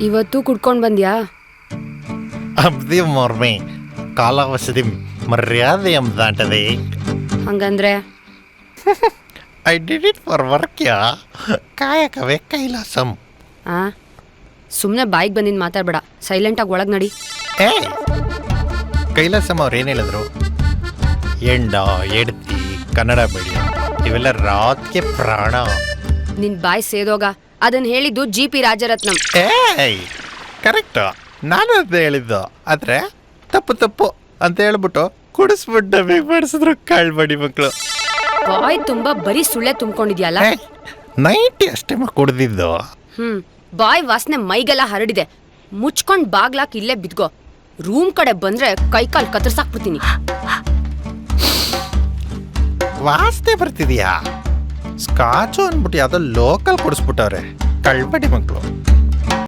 ಇವತ್ತು ಕುಡ್ಕೊಂಡ್ ಬಂದ್ಯಾ? ಅಬ್ದಿ ಮೊರ್ಮಿ ಕಾಲವಸದಿ ಮರ್ಯಾದೆ ಎಂಬುದಾಂಟದೆ. ಹಂಗಂದ್ರೆ I did it for work ಯಾ ಕಾಯಕವೇ ಕೈಲಾಸಂ. ಆ ಸುಮ್ಮನೆ ಬಾಯಿಗೆ ಬಂದಿದ್ದು ಮಾತಾಡ್ಬೇಡ, ಸೈಲೆಂಟಾಗಿ ಒಳಗೆ ನಡಿ. ಏ ಕೈಲಾಸಂ ಅವ್ರು ಏನು ಹೇಳಿದ್ರು? ಎಂಡ ಎಡ್ತಿ ಕನ್ನಡ ಮೀಡಿಯಂ ಇವೆಲ್ಲ ರಾತ್ಗೆ ಪ್ರಾಣ. ನಿನ್ ಬಾಯಿ ಸೇದೋಗ. ಅದನ್ನ ಹೇಳಿದ್ದು GP ರಾಜರತ್ನಂ. ಏಯ್ ಕರೆಕ್ಟು, ನಾನು ಅದೇ ಹೇಳಿದ್ದು. ಆದರೆ ತಪ್ಪು ಅಂತ ಹೇಳ್ಬಿಟ್ಟು ಕುಡಿಸ್ಬಿಟ್ಟು ಬೇಗ ಮಾಡಿಸಿದ್ರು ಕಾಳ್ಬಡಿ ಮಕ್ಕಳು. ಬಾಯ್ ತುಂಬಾ ಬರೀ ಸುಳ್ಳೆ ತುಂಬ್ಕೊಂಡಿದ್ಯಲ್ಲ. ನೈಟಿ ಅಷ್ಟೇ ಕುಡ್ದಿದ್ದು. ಬಾಯ್ ವಾಸನೆ ಮೈಗೆಲ್ಲ ಹರಡಿದೆ. ಮುಚ್ಕೊಂಡ್ ಬಾಗ್ಲಾಕ್ ಇಲ್ಲೇ ಬಿದ್ಗೋ. ರೂಮ್ ಕಡೆ ಬಂದ್ರೆ ಕೈಕಾಲ್ ಕತ್ತರ್ಸಾಕ್ಬಿಡ್ತೀನಿ. ವಾಸನೆ ಬರ್ತಿದ್ಯಾ? ಸ್ಕಾಚು ಅಂದ್ಬಿಟ್ಟು ಯಾವುದೋ ಲೋಕಲ್ ಕುಡಿಸ್ಬಿಟ್ಟವ್ರೆ ಕಳ್ಬಡಿ ಮಕ್ಕಳು.